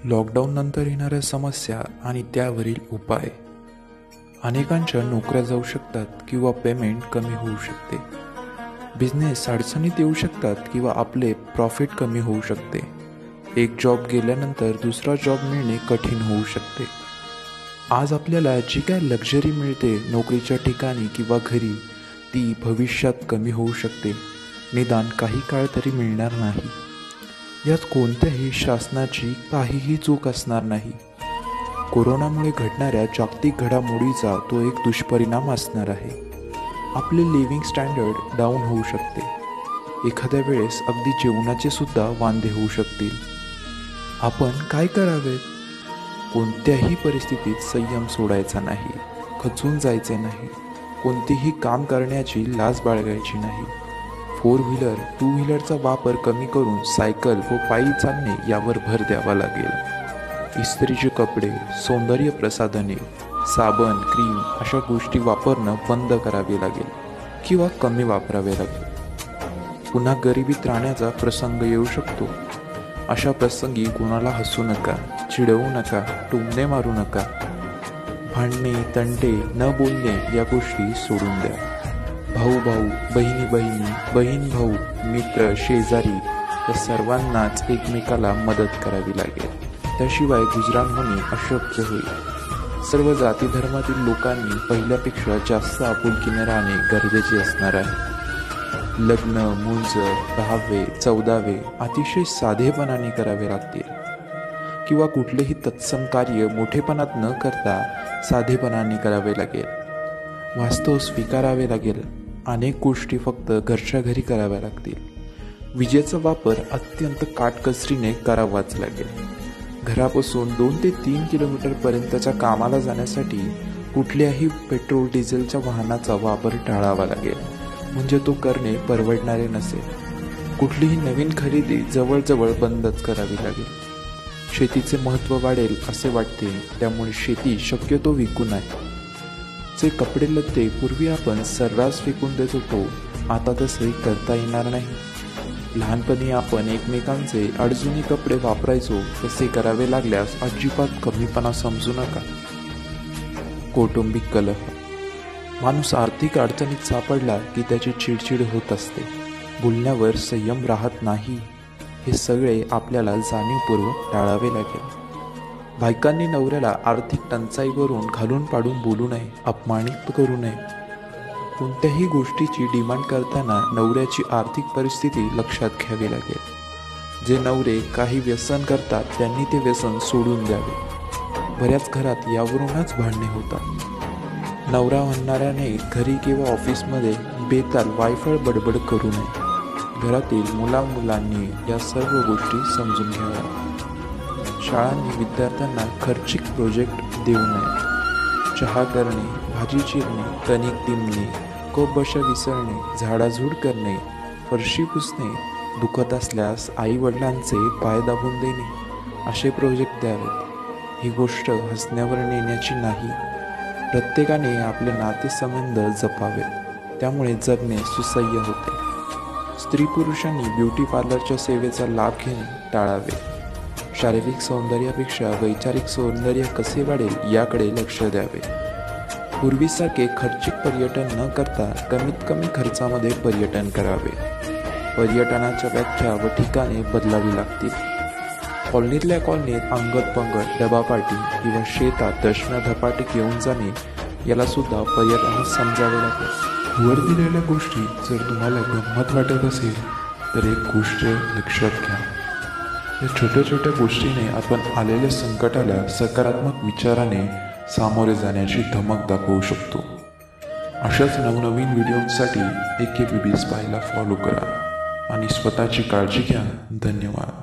Lockdown नंतर येणाऱ्या समस्या आणि त्यावरील उपाय. अनेकांच्या नोकऱ्या जाऊ शकतात किंवा पेमेंट कमी होऊ शकते. बिझनेस अडचणीत येऊ शकतात किंवा आपले प्रॉफिट कमी होऊ शकते. एक जॉब गेल्यानंतर दुसरा जॉब मिळणे कठीण होऊ शकते. आज आपल्याला जी काय लक्झरी मिळते नोकरीच्या ठिकाणी किंवा घरी, ती भविष्यात कमी होऊ शकते. निदान काही काळ तरी मिळणार नाही. यात कोणत्याही शासनाची काहीही चूक असणार नाही. कोरोनामुळे घडणाऱ्या जागतिक घडामोडीचा तो एक दुष्परिणाम असणार आहे. आपले लिव्हिंग स्टँडर्ड डाऊन होऊ शकते. एखाद्या वेळेस अगदी जेवणाचे सुद्धा वांदे होऊ शकतील. आपण काय करावे? कोणत्याही परिस्थितीत संयम सोडायचा नाही, खचून जायचे नाही, कोणतेही काम करण्याची लाज बाळगायची नाही. 4 व्हीलर 2 व्हीलरचा वापर कमी करून सायकल व पायी चालणे यावर भर द्यावा लागेल. इस्त्रीचे कपडे, सौंदर्य प्रसाधने, साबण, क्रीम अशा गोष्टी वापरणं बंद करावे लागेल किंवा कमी वापरावे लागेल. पुन्हा गरिबीत राहण्याचा प्रसंग येऊ शकतो. अशा प्रसंगी कोणाला हसू नका, चिडवू नका, टोमणे मारू नका. भांडणे, तंटे, न बोलणे या गोष्टी सोडून द्या. भाऊ भाऊ, बहिणी बहिणी, बहीण भाऊ, मित्र, शेजारी या सर्वांनाच एकमेकाला मदत करावी लागेल. त्याशिवाय गुजराण होणे अशक्य होईल. सर्व जाती धर्मातील लोकांनी पहिल्यापेक्षा जास्त आपुलकीने राहणे गरजेचे असणार आहे. लग्न, मुंज 10वे 14वे अतिशय साधेपणाने करावे लागतील किंवा कुठलेही तत्सम कार्य मोठेपणात न करता साधेपणाने करावे लागेल. वास्तव स्वीकारावे लागेल. अनेक गोष्टी फक्त घरच्या घरी कराव्या लागतील. विजेचा वापर अत्यंत काटकसरीने करावाच लागेल. घरापासून 2 ते 3 किलोमीटरपर्यंतच्या कामाला जाण्यासाठी कुठल्याही पेट्रोल डिझेलच्या वाहनाचा वापर टाळावा लागेल, म्हणजे तो करणे परवडणारे नसेल. कुठलीही नवीन खरेदी जवळजवळ बंदच करावी लागेल. शेतीचे महत्त्व वाढेल असे वाटते, त्यामुळे शेती शक्यतो विकू नये. जे कपडे लत्ते पूर्वी आपण सर्रास फेकून देत होतो, आता तसे करता येणार नाही. लहानपणी आपण एकमेकांचे अडचणी कपडे वापरायचो, तसे करावे लागल्यास अजिबात कमीपणा समजू नका. कौटुंबिक कलह. माणूस आर्थिक अडचणीत सापडला की त्याची चिडचिड होत असते. बोलण्यावर संयम राहत नाही. हे सगळे आपल्याला जाणीवपूर्वक टाळावे लागेल. बायकांनी नवऱ्याला आर्थिक टंचाईवरून घालून पाडून बोलू नये, अपमानित करू नये. कोणत्याही गोष्टीची डिमांड करताना नवऱ्याची आर्थिक परिस्थिती लक्षात घ्यावी लागेल. जे नवरे काही व्यसन करतात त्यांनी ते व्यसन सोडून द्यावे. बऱ्याच घरात यावरूनच भांडणे होतात. नवरा म्हणणाऱ्याने घरी किंवा ऑफिसमध्ये बेताल वायफळ बडबड करू नये. घरातील मुलांनी या सर्व गोष्टी समजून घ्याव्या. शाळांनी विद्यार्थ्यांना खर्चिक प्रोजेक्ट देऊ नये. चहा करणे, भाजी चिरणे, कणिक टिमणे, कप बशा विसरणे, झाडाझूड करणे, फरशी पुसणे, दुखत असल्यास आईवडिलांचे पाय दाबून देणे असे प्रोजेक्ट द्यावेत. ही गोष्ट हसण्यावर नेण्याची नाही. प्रत्येकाने आपले नातेसंबंध जपावेत, त्यामुळे जगणे सुसह्य होते. स्त्री पुरुषांनी ब्युटी पार्लरच्या सेवेचा लाभ घेणे टाळावे. शारीरिक सौंदर्यापेक्षा वैचारिक सौंदर्य कसे वाढेल याकडे लक्ष द्यावे. पूर्वीसारखे खर्चिक पर्यटन न करता कमीत कमी खर्चामध्ये पर्यटन करावे. पर्यटनाच्या व्याख्या व ठिकाणे बदलावी लागतील. कॉलनीतल्या कॉलनीत अंगत पंगत, डबा पार्टी किंवा शेतात दशम्या धपाटे घेऊन जाणे याला सुद्धा पर्यटनात समजावे लागेल. वर दिलेल्या गोष्टी जर तुम्हाला गंमत वाटत असेल तर एक गोष्ट लक्षात घ्या. या छोट्या छोट्या गोष्टीने आपण आलेल्या संकटाला सकारात्मक विचाराने सामोरे जाण्याची धमक दाखवू शकतो. अशाच नवनवीन व्हिडिओसाठी AKBB स्पायला फॉलो करा आणि स्वतःची काळजी घ्या. धन्यवाद.